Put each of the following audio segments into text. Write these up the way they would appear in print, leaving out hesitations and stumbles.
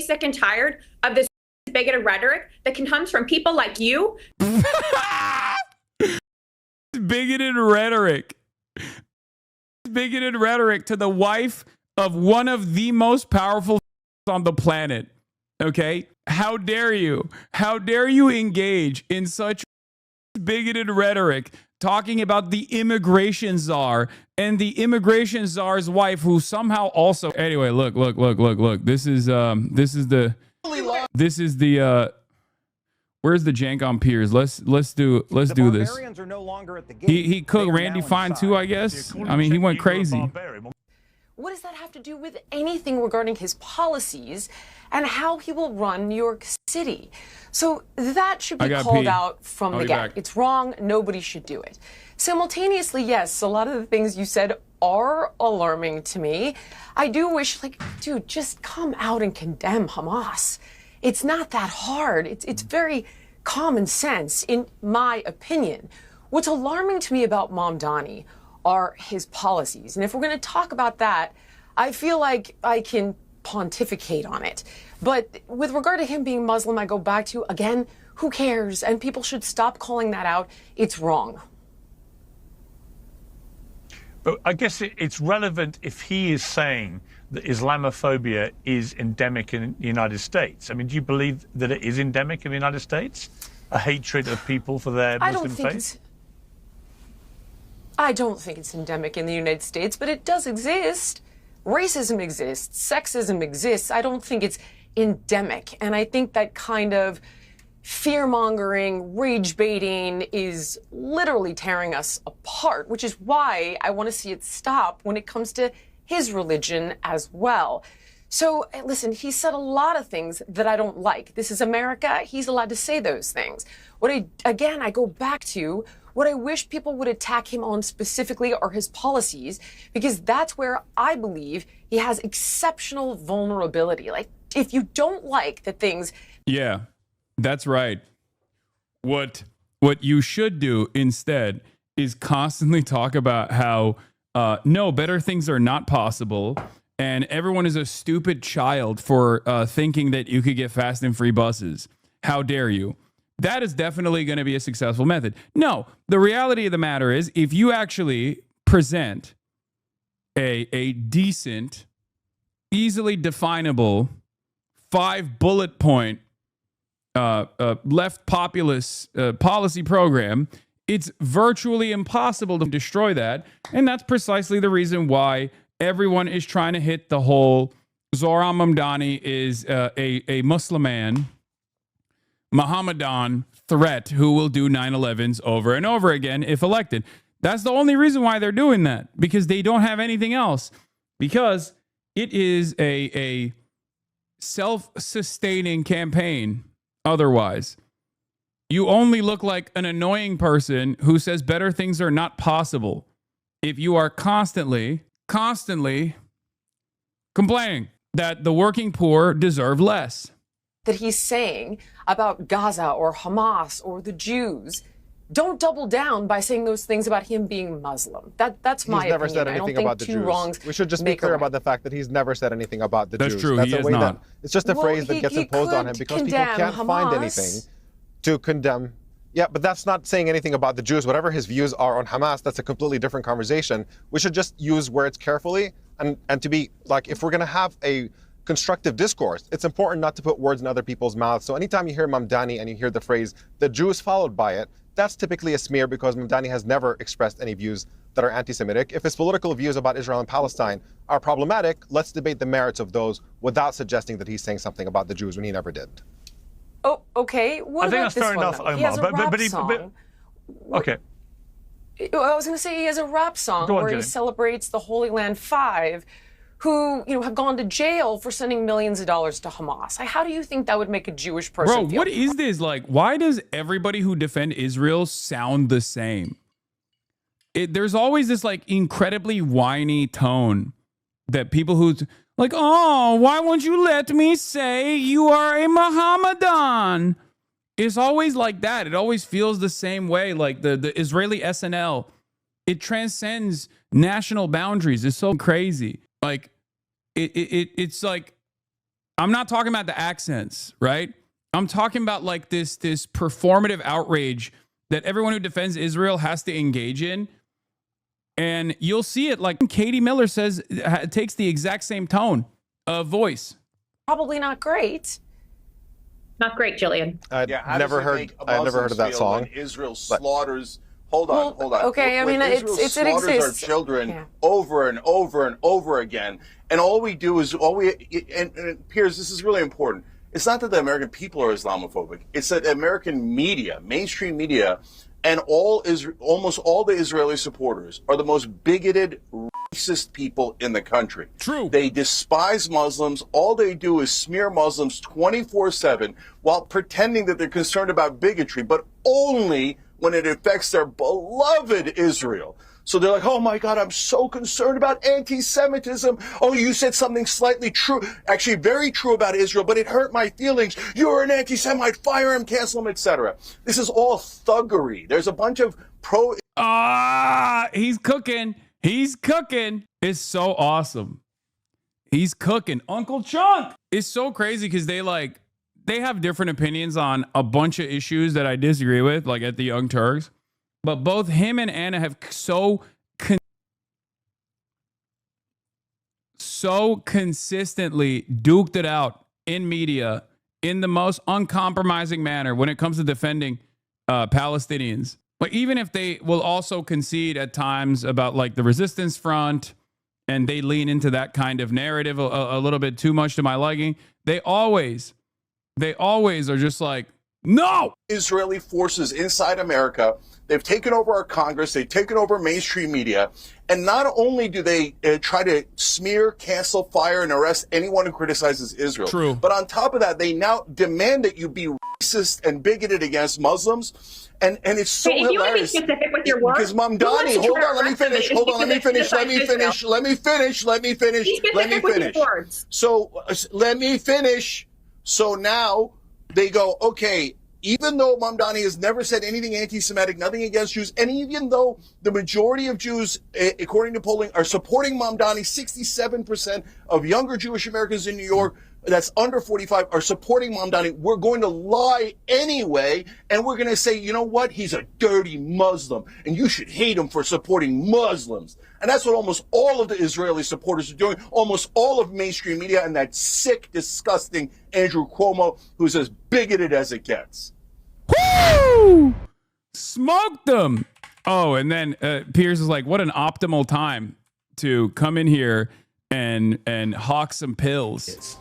sick and tired of this bigoted rhetoric that comes from people like you. Bigoted rhetoric. Bigoted rhetoric to the wife of one of the most powerful on the planet. Okay? How dare you? How dare you engage in such bigoted rhetoric talking about the immigration czar and the immigration czar's wife, who somehow also, anyway, look, this is the where's the jank on Piers? Let's do this. He cooked Randy fine too, I guess. I mean, he went crazy. What does that have to do with anything regarding his policies and how he will run New York City? So that should be called out from the get. It's wrong. Nobody should do it. Simultaneously, yes, a lot of the things you said are alarming to me. I do wish, like, dude, just come out and condemn Hamas. It's not that hard. It's very common sense, in my opinion. What's alarming to me about Mamdani are his policies. And if we're going to talk about that, I feel like I can pontificate on it. But with regard to him being Muslim, I go back to, again, who cares? And people should stop calling that out. It's wrong. But I guess it's relevant if he is saying that Islamophobia is endemic in the United States. I mean, do you believe that it is endemic in the United States? A hatred of people for their Muslim faith? I don't think it's endemic in the United States, but it does exist. Racism exists. Sexism exists. I don't think it's endemic. And I think that kind of fear-mongering, rage-baiting is literally tearing us apart, which is why I want to see it stop when it comes to his religion as well. So, listen, he said a lot of things that I don't like. This is America. He's allowed to say those things. Again, I go back to what I wish people would attack him on specifically are his policies, because that's where I believe he has exceptional vulnerability. Like, if you don't like the things... Yeah, that's right. What you should do instead is constantly talk about how, no, better things are not possible, and everyone is a stupid child for thinking that you could get fast and free buses. How dare you? That is definitely going to be a successful method. No, the reality of the matter is, if you actually present a decent, easily definable 5-bullet point left populist policy program, it's virtually impossible to destroy that. And that's precisely the reason why everyone is trying to hit the whole Zohran Mamdani is a Muslim man, Mohammedan threat who will do 9/11s over and over again if elected. That's the only reason why they're doing that, because they don't have anything else, because it is a self-sustaining campaign. Otherwise, you only look like an annoying person who says better things are not possible if you are constantly complaining that the working poor deserve less. That he's saying about Gaza or Hamas or the Jews, don't double down by saying those things about him being Muslim. That's my opinion. He's never said anything about the Jews. We should just be clear about the fact that he's never said anything about the Jews. That's true. He has not. It's just a phrase that gets imposed on him because people can't find anything to condemn. Yeah, but that's not saying anything about the Jews. Whatever his views are on Hamas, that's a completely different conversation. We should just use words carefully and to be like, if we're going to have a constructive discourse, it's important not to put words in other people's mouths. So anytime you hear Mamdani and you hear the phrase, the Jews followed by it, that's typically a smear, because Mamdani has never expressed any views that are anti-Semitic. If his political views about Israel and Palestine are problematic, let's debate the merits of those without suggesting that he's saying something about the Jews when he never did. Oh, okay. What I think about that's fair enough, Omar. He has a rap song. Okay. I was going to say he has a rap song where he celebrates the Holy Land Five, who, have gone to jail for sending millions of dollars to Hamas. How do you think that would make a Jewish person feel? What is this? Like, why does everybody who defend Israel sound the same? There's always this, like, incredibly whiny tone that people who, like, oh, why won't you let me say you are a Mohammedan? It's always like that. It always feels the same way, like the Israeli SNL. It transcends national boundaries. It's so crazy. Like, it's like I'm not talking about the accents, right? I'm talking about like this performative outrage that everyone who defends Israel has to engage in. And you'll see it, like Katie Miller says, it takes the exact same tone of voice. Probably not great. Not great, Jillian. I've never heard of that song. Israel slaughters. Hold on. Okay, I mean, it exists. Our children over and over and over again, and all we do is and Piers, this is really important. It's not that the American people are Islamophobic. It's that American media, mainstream media, and almost all the Israeli supporters are the most bigoted, racist people in the country. True. They despise Muslims. All they do is smear Muslims 24/7 while pretending that they're concerned about bigotry, but only when it affects their beloved Israel. So they're like, oh my God, I'm so concerned about anti-Semitism. Oh, you said something slightly true, actually very true about Israel, but it hurt my feelings. You're an anti-Semite, fire him, cancel him, etc. This is all thuggery. There's a bunch of he's cooking. He's cooking. It's so awesome. He's cooking. Uncle Chunk. It's so crazy because they have different opinions on a bunch of issues that I disagree with, like at the Young Turks. But both him and Anna have so consistently duked it out in media in the most uncompromising manner when it comes to defending Palestinians. But even if they will also concede at times about like the resistance front and they lean into that kind of narrative a little bit too much to my liking, they always are just like, no! Israeli forces inside America. They've taken over our Congress. They've taken over mainstream media. And not only do they try to smear, cancel, fire, and arrest anyone who criticizes Israel. True. But on top of that, they now demand that you be racist and bigoted against Muslims. And it's so if you want to be hilarious. specific with your words, Because Mamdani, hold on, let me finish. So let me finish. So now they go, okay, even though Mamdani has never said anything anti-Semitic, nothing against Jews, and even though the majority of Jews, according to polling, are supporting Mamdani, 67% of younger Jewish Americans in New York, that's under 45, are supporting Mamdani, we're going to lie anyway, and we're going to say, you know what, he's a dirty Muslim, and you should hate him for supporting Muslims. And that's what almost all of the Israeli supporters are doing, almost all of mainstream media, and that sick, disgusting Andrew Cuomo, who's as bigoted as it gets. Woo! Smoked them. Oh, and then Piers is like, what an optimal time to come in here and hawk some pills.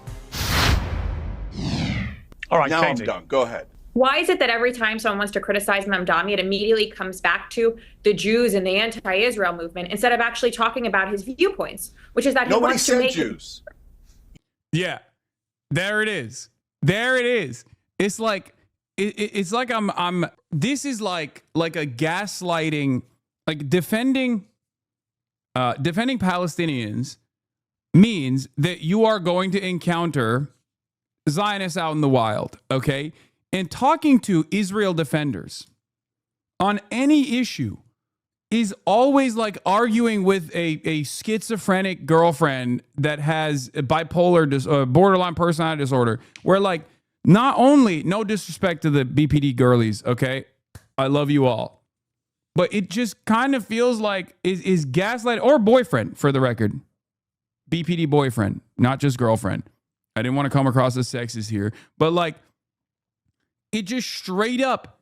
All right, now Katie. I'm done. Go ahead. Why is it that every time someone wants to criticize Mamdani, it immediately comes back to the Jews and the anti-Israel movement instead of actually talking about his viewpoints, which is that he wants to make Jews. Yeah, there it is. There it is. It's like it's like I'm. This is like a gaslighting, like defending Palestinians means that you are going to encounter Zionists out in the wild, okay? And talking to Israel defenders on any issue is always like arguing with a schizophrenic girlfriend that has a bipolar borderline personality disorder, where like not only, no disrespect to the BPD girlies, okay? I love you all. But it just kind of feels like is gaslight or boyfriend, for the record. BPD boyfriend, not just girlfriend. I didn't want to come across as sexist here, but like it just straight up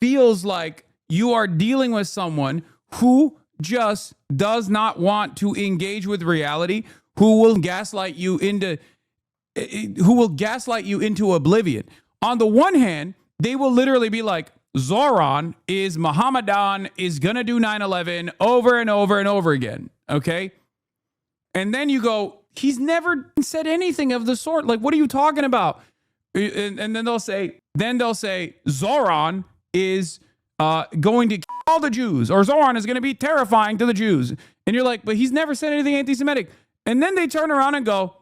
feels like you are dealing with someone who just does not want to engage with reality, who will gaslight you into oblivion. On the one hand, they will literally be like, Zoran is Mohammedan, is going to do 9/11 over and over and over again. Okay. And then you go, he's never said anything of the sort. Like, what are you talking about? And then they'll say, Zoran is going to kill all the Jews, or Zoran is going to be terrifying to the Jews. And you're like, but he's never said anything anti-Semitic. And then they turn around and go,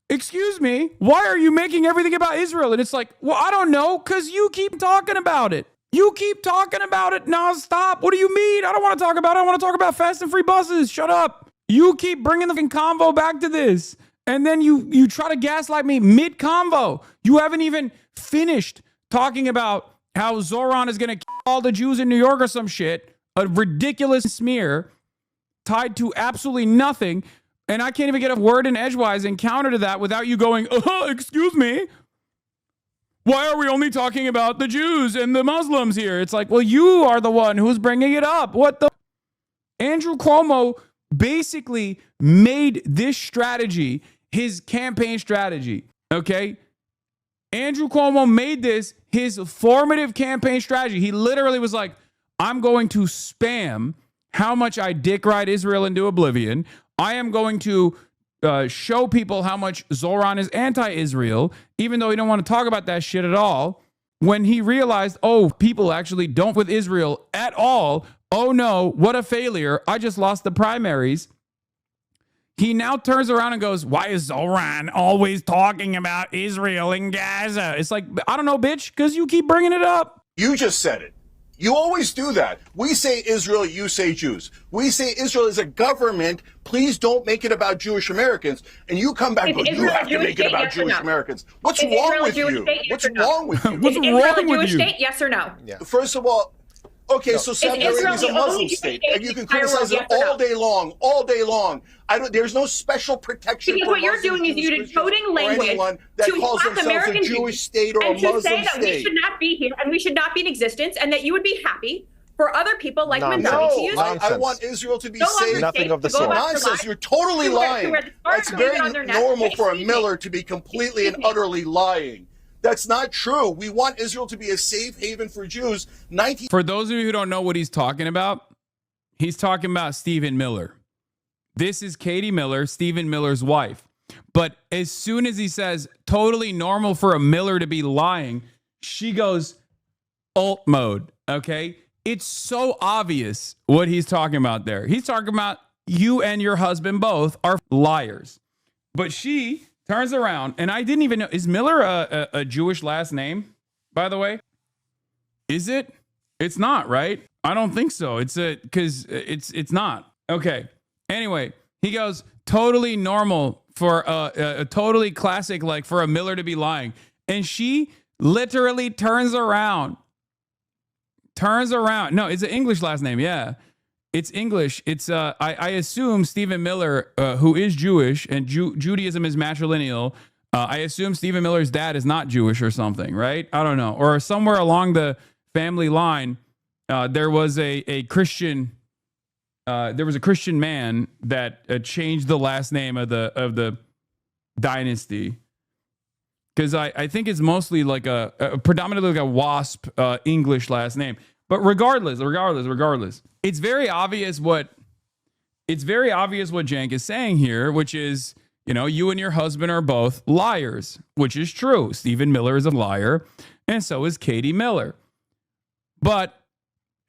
excuse me, why are you making everything about Israel? And it's like, well, I don't know, because you keep talking about it. You keep talking about it nonstop. What do you mean? I don't want to talk about it. I want to talk about fast and free buses. Shut up. You keep bringing the convo back to this. And then you try to gaslight me mid-convo. You haven't even finished talking about how Zoran is going to kill all the Jews in New York or some shit. A ridiculous smear tied to absolutely nothing. And I can't even get a word in edgewise and counter to that without you going, excuse me. Why are we only talking about the Jews and the Muslims here? It's like, well, you are the one who's bringing it up. What the? Andrew Cuomo basically made this strategy his campaign strategy, okay? Andrew Cuomo made this his formative campaign strategy. He literally was like, I'm going to spam how much I dick ride Israel into oblivion. I am going to show people how much Zoran is anti-Israel, even though he don't want to talk about that shit at all. When he realized, oh, people actually don't with Israel at all. Oh no, what a failure. I just lost the primaries. He now turns around and goes, why is Zoran always talking about Israel and Gaza? It's like, I don't know, bitch, because you keep bringing it up. You just said it. You always do that. We say Israel, you say Jews. We say Israel is a government. Please don't make it about Jewish Americans. And you come back and go, you have to make it about Jewish Americans. What's wrong with you? What's wrong with you? What's wrong with you? State, yes or no? Yeah. First of all, okay, so Saudi Arabia is a Muslim state, and you can criticize it all day long, all day long. There's no special protection because for what you're Muslims, doing is Jews, you're Christians, coding language that to calls attack themselves American a Jewish state or a and to Muslim say that state. we should not be here and we should not be in existence, and that you would be happy for other people like Mandani to use it. I want Israel to be No safe. Nothing of the sort. Nonsense. You're totally lying. It's very normal for a Miller to be completely and utterly lying. That's not true. We want Israel to be a safe haven for Jews. For those of you who don't know what he's talking about, he's talking about Stephen Miller. This is Katie Miller, Stephen Miller's wife. But as soon as he says totally normal for a Miller to be lying, she goes alt mode, okay? It's so obvious what he's talking about there. He's talking about you and your husband both are liars. But she turns around, and I didn't even know. Is Miller a Jewish last name, by the way? Is it? It's not, right? I don't think so. Because it's not. Okay. Anyway, he goes, totally normal for a totally classic, like for a Miller to be lying. And she literally turns around. No, it's an English last name. Yeah. It's English. It's I assume Stephen Miller, who is Jewish, and Judaism is matrilineal. I assume Stephen Miller's dad is not Jewish or something, right? I don't know. Or somewhere along the family line, there was a Christian. There was a Christian man that changed the last name of the dynasty. Because I think it's mostly like a predominantly like a WASP English last name. But regardless, it's very obvious what Cenk is saying here, which is, you know, you and your husband are both liars, which is true. Stephen Miller is a liar, and so is Katie Miller. But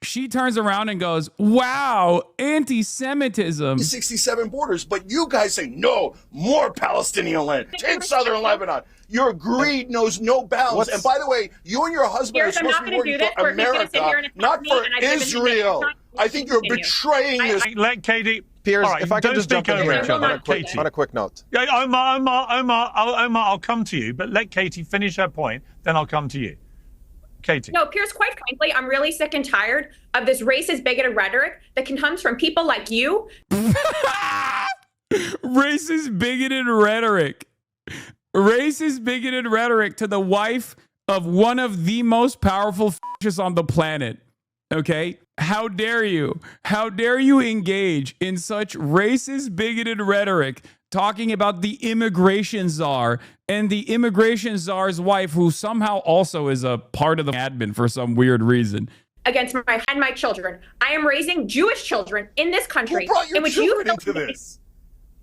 she turns around and goes, wow, anti-Semitism. 67 borders, but you guys say, no, more Palestinian land. Take southern Lebanon. Your greed knows no bounds. And by the way, you and your husband are supposed to be working for America, not for Israel. I think you're betraying this. Let Katie... Piers, right, if I could just jump in here on a quick note. Yeah, Omar, I'll come to you, but let Katie finish her point, then I'll come to you. Katie. No, Piers, quite frankly, I'm really sick and tired of this racist, bigoted rhetoric that comes from people like you. Racist, bigoted rhetoric. Racist, bigoted rhetoric to the wife of one of the most powerful fascists on the planet. Okay? How dare you? How dare you engage in such racist, bigoted rhetoric talking about the immigration czar and the immigration czar's wife, who somehow also is a part of the admin for some weird reason. Against my children. I am raising Jewish children in this country. Who brought your in which children into this?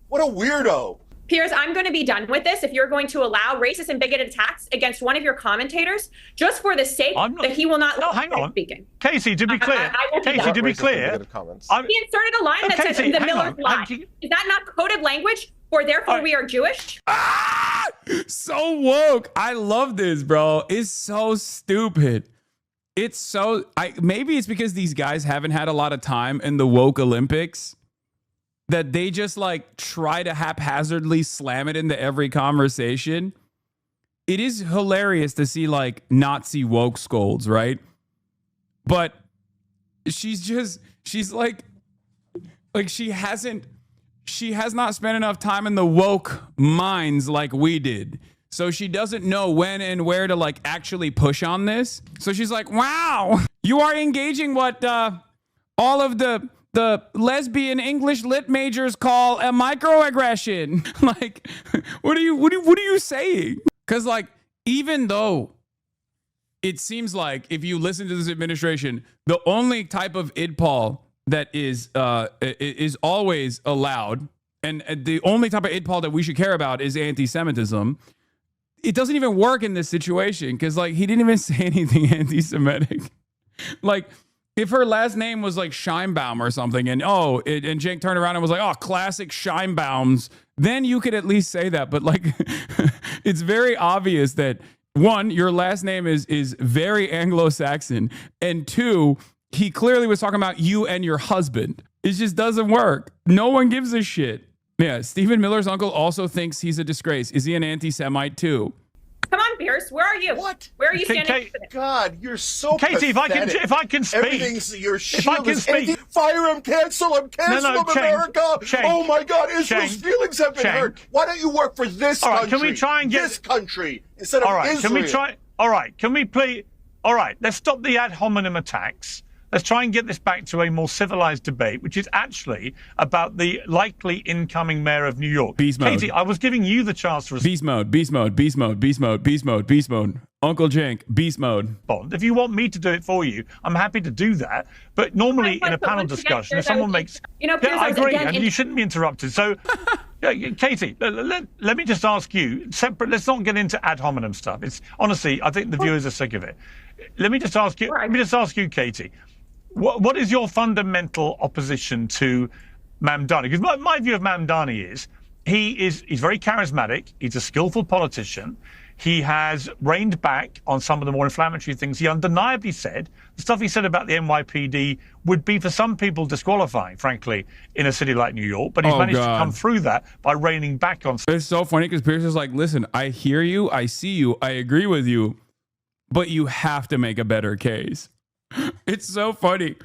What a weirdo. Piers, I'm going to be done with this if you're going to allow racist and bigoted attacks against one of your commentators just for the sake that he will not hang on. Speaking. Casey, to be clear, he inserted a line that says the Miller's lie. Is that not coded language for therefore we are Jewish? So woke. I love this, bro. It's so stupid. It's so... maybe it's because these guys haven't had a lot of time in the woke Olympics that they just like try to haphazardly slam it into every conversation. It is hilarious to see like Nazi woke scolds, right? But she's like she has not spent enough time in the woke minds like we did. So she doesn't know when and where to like actually push on this. So she's like, wow, you are engaging what all of the lesbian English lit majors call a microaggression. Like, what are you saying? Because like, even though it seems like if you listen to this administration, the only type of idpol that is always allowed, and the only type of idpol that we should care about is anti-Semitism. It doesn't even work in this situation because like he didn't even say anything anti-Semitic. Like if her last name was like Scheinbaum or something, and Cenk turned around and was like, oh, classic Scheinbaums, then you could at least say that. But like it's very obvious that one, your last name is very Anglo-Saxon, and two, he clearly was talking about you and your husband. It just doesn't work. No one gives a shit. Yeah, Stephen Miller's uncle also thinks he's a disgrace. Is he an anti-Semite too? Come on, Piers. Where are you? What? Where are you standing? God, you're so Katie, pathetic. if I can speak. Everything's your shield. If I can speak. Fire him, cancel him, cancel him, America. Cenk, oh my God, Israel's feelings have been hurt. Why don't you work for this country? Can we try and get this country instead of Israel? Can we try? All right, can we please? All right, let's stop the ad hominem attacks. Let's try and get this back to a more civilized debate, which is actually about the likely incoming mayor of New York. Beast mode. Katie, I was giving you the chance to respond. Beast mode, beast mode, beast mode, beast mode, beast mode, beast mode. Uncle Cenk, beast mode. If you want me to do it for you, I'm happy to do that. But normally in a panel discussion, if someone makes... Piers, I agree, and you shouldn't be interrupted. So, Katie, let me just ask you, separate. Let's not get into ad hominem stuff. It's honestly, I think the viewers are sick of it. Let me just ask you, Katie. What is your fundamental opposition to Mamdani? Because my view of Mamdani is he's very charismatic. He's a skillful politician. He has reined back on some of the more inflammatory things. He undeniably said the stuff he said about the NYPD would be for some people disqualifying, frankly, in a city like New York. But he's managed to come through that by reining back on. It's so funny because Piers is like, listen, I hear you, I see you, I agree with you, but you have to make a better case. It's so funny.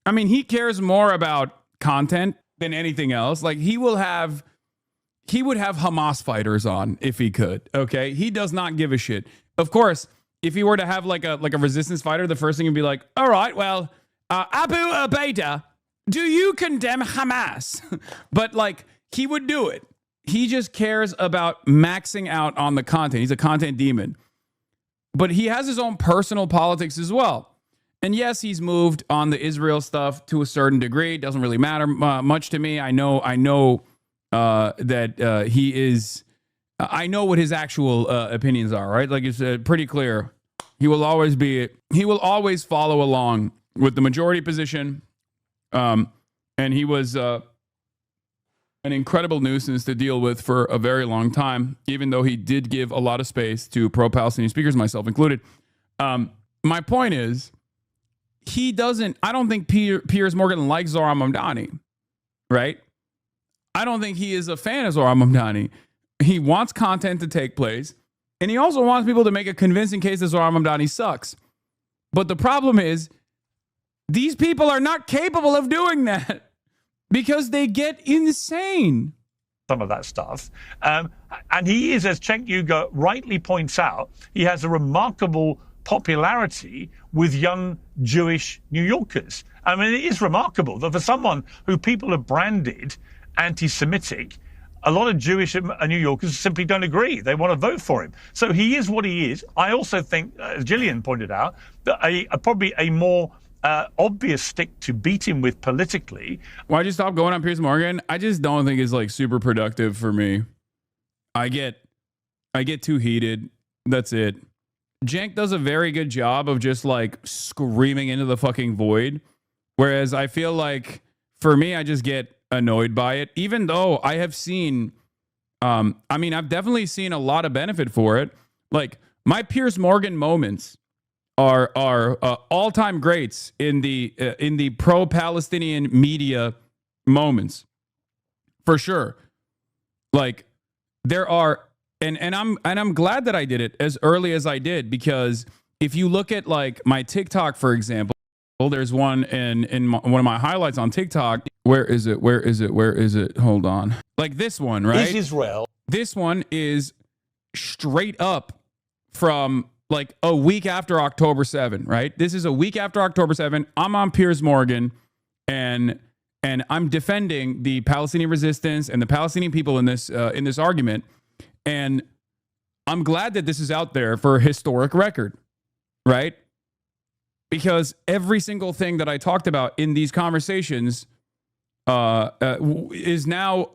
I mean, he cares more about content than anything else. Like he would have Hamas fighters on if he could. Okay. He does not give a shit. Of course, if he were to have like a resistance fighter, the first thing would be like, all right, well, Abu Ubaidah, do you condemn Hamas? But like he would do it. He just cares about maxing out on the content. He's a content demon. But he has his own personal politics as well. And yes, he's moved on the Israel stuff to a certain degree. It doesn't really matter much to me. I know that he is. I know what his actual opinions are. Right, like it's pretty clear. He will always follow along with the majority position. And he was an incredible nuisance to deal with for a very long time, even though he did give a lot of space to pro-Palestinian speakers, myself included. My point is, I don't think Piers Morgan likes Zohran Mamdani, right? I don't think he is a fan of Zohran Mamdani. He wants content to take place, and he also wants people to make a convincing case that Zohran Mamdani sucks. But the problem is, these people are not capable of doing that because they get insane. Some of that stuff. And he is, as Cenk Uygur rightly points out, he has a remarkable popularity with young Jewish New Yorkers. I mean, it is remarkable that for someone who people have branded anti-Semitic, a lot of Jewish New Yorkers simply don't agree. They want to vote for him. So he is what he is. I also think, as Gillian pointed out, that probably a more obvious stick to beat him with politically. Why'd you stop going on Piers Morgan? I just don't think it's like super productive for me. I get too heated. That's it. Cenk does a very good job of just like screaming into the fucking void. Whereas I feel like for me, I just get annoyed by it, even though I have seen, I've definitely seen a lot of benefit for it. Like my Piers Morgan moments are all-time greats in the pro-Palestinian media moments. for sure. Like there are, and I'm glad that I did it as early as I did, because if you look at like my TikTok, for example, there's one in one of my highlights on TikTok. Where is it? Hold on. Like this one, right? Is Israel. This one is straight up from like a week after October 7, right? This is a week after October 7. I'm on Piers Morgan, and I'm defending the Palestinian resistance and the Palestinian people in this argument. And I'm glad that this is out there for a historic record, right? Because every single thing that I talked about in these conversations is now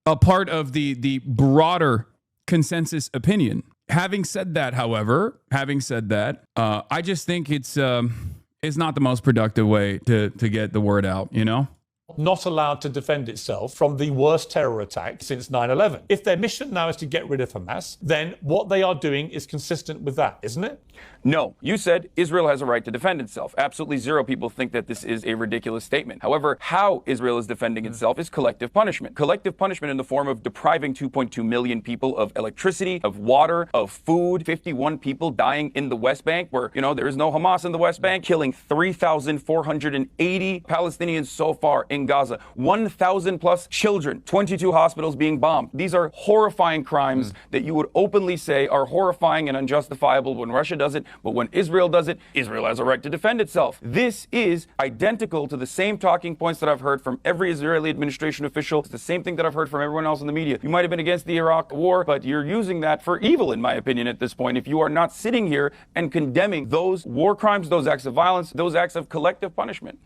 a part of the broader consensus opinion. Having said that, however, I just think it's not the most productive way to get the word out, you know? Not allowed to defend itself from the worst terror attack since 9/11. If their mission now is to get rid of Hamas, then what they are doing is consistent with that, isn't it? No, you said Israel has a right to defend itself. Absolutely zero people think that this is a ridiculous statement. However, how Israel is defending itself is collective punishment. Collective punishment in the form of depriving 2.2 million people of electricity, of water, of food, 51 people dying in the West Bank, where, you know, there is no Hamas in the West Bank, killing 3,480 Palestinians so far in Gaza, 1,000 plus children, 22 hospitals being bombed. These are horrifying crimes that you would openly say are horrifying and unjustifiable when Russia does it, but when Israel does it, Israel has a right to defend itself. This is identical to the same talking points that I've heard from every Israeli administration official. It's the same thing that I've heard from everyone else in the media. You might have been against the Iraq war, but you're using that for evil, in my opinion, at this point, if you are not sitting here and condemning those war crimes, those acts of violence, those acts of collective punishment.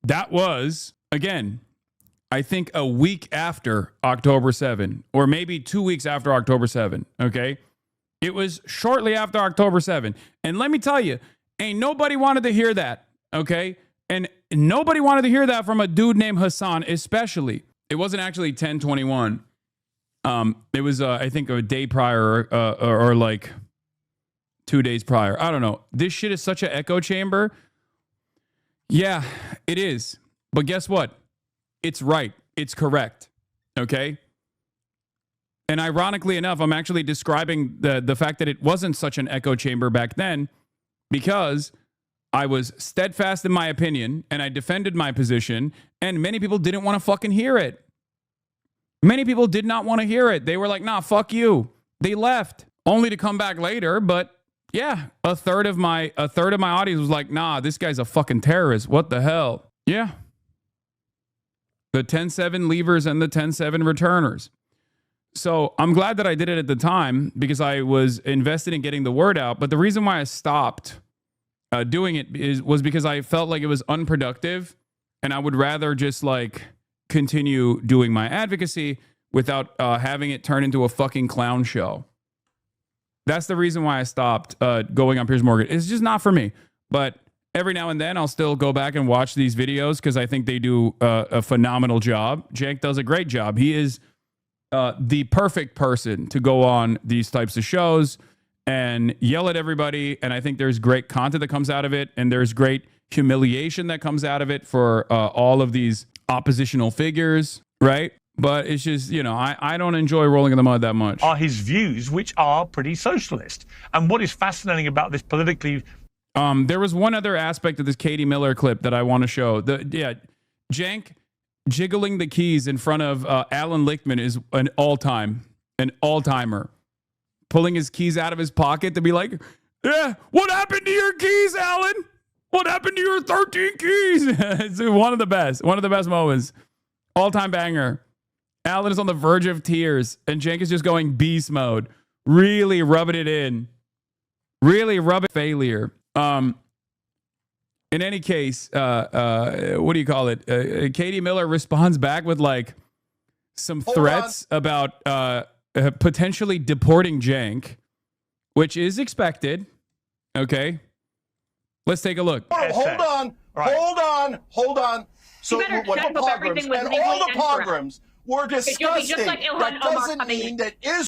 That was, again, I think a week after October 7, or maybe 2 weeks after October 7, okay? It was shortly after October 7. And let me tell you, ain't nobody wanted to hear that, okay? And nobody wanted to hear that from a dude named Hasan, especially. It wasn't actually 10/21. It was, I think, a day prior or like 2 days prior. I don't know. This shit is such an echo chamber. Yeah, it is. But guess what? It's right. It's correct. Okay? And ironically enough, I'm actually describing the fact that it wasn't such an echo chamber back then, because I was steadfast in my opinion and I defended my position, and many people didn't want to fucking hear it. Many people did not want to hear it. They were like, nah, fuck you. They left, only to come back later. But yeah, a third of my audience was like, nah, this guy's a fucking terrorist. What the hell? Yeah. The 10-7 leavers and the 10-7 returners. So I'm glad that I did it at the time, because I was invested in getting the word out. But the reason why I stopped doing it was because I felt like it was unproductive, and I would rather just like continue doing my advocacy without having it turn into a fucking clown show. That's the reason why I stopped going on Piers Morgan. It's just not for me. But every now and then I'll still go back and watch these videos, because I think they do a phenomenal job. Cenk does a great job. He is the perfect person to go on these types of shows and yell at everybody. And I think there's great content that comes out of it, and there's great humiliation that comes out of it for all of these oppositional figures, right? But it's just, you know, I don't enjoy rolling in the mud that much. Are his views, which are pretty socialist. And what is fascinating about this politically... there was one other aspect of this Katie Miller clip that I want to show. Cenk jiggling the keys in front of Alan Lichtman is an all-timer. Pulling his keys out of his pocket to be like, yeah, what happened to your keys, Alan? What happened to your 13 keys? It's one of the best moments. All-time banger. Alan is on the verge of tears, and Cenk is just going beast mode. Really rubbing it in. Really rubbing failure. In any case, what do you call it? Katie Miller responds back with like some threats about potentially deporting Cenk, which is expected. Okay. Let's take a look. Hold on. So what the pogroms and all the pogroms were disgusting. That doesn't mean that Israel.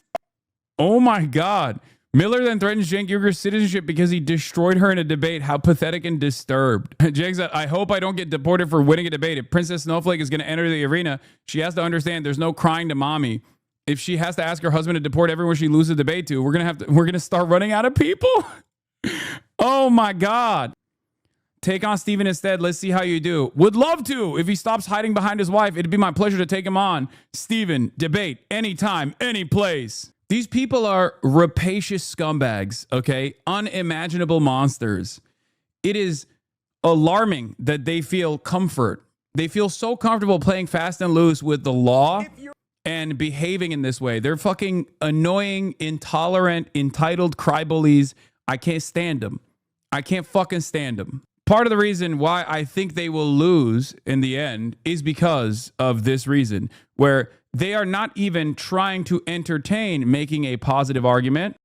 Oh my God. Miller then threatens Cenk Uygur's citizenship because he destroyed her in a debate. How pathetic and disturbed. Cenk said, I hope I don't get deported for winning a debate. If Princess Snowflake is going to enter the arena, she has to understand there's no crying to mommy. If she has to ask her husband to deport everyone she loses a debate to, we're going to start running out of people. Oh my God. Take on Steven instead. Let's see how you do. Would love to. If he stops hiding behind his wife, it'd be my pleasure to take him on. Steven, debate, anytime, any place. These people are rapacious scumbags, okay? Unimaginable monsters. It is alarming that they feel comfort. They feel so comfortable playing fast and loose with the law and behaving in this way. They're fucking annoying, intolerant, entitled crybullies. I can't stand them. I can't fucking stand them. Part of the reason why I think they will lose in the end is because of this reason, where they are not even trying to entertain making a positive argument.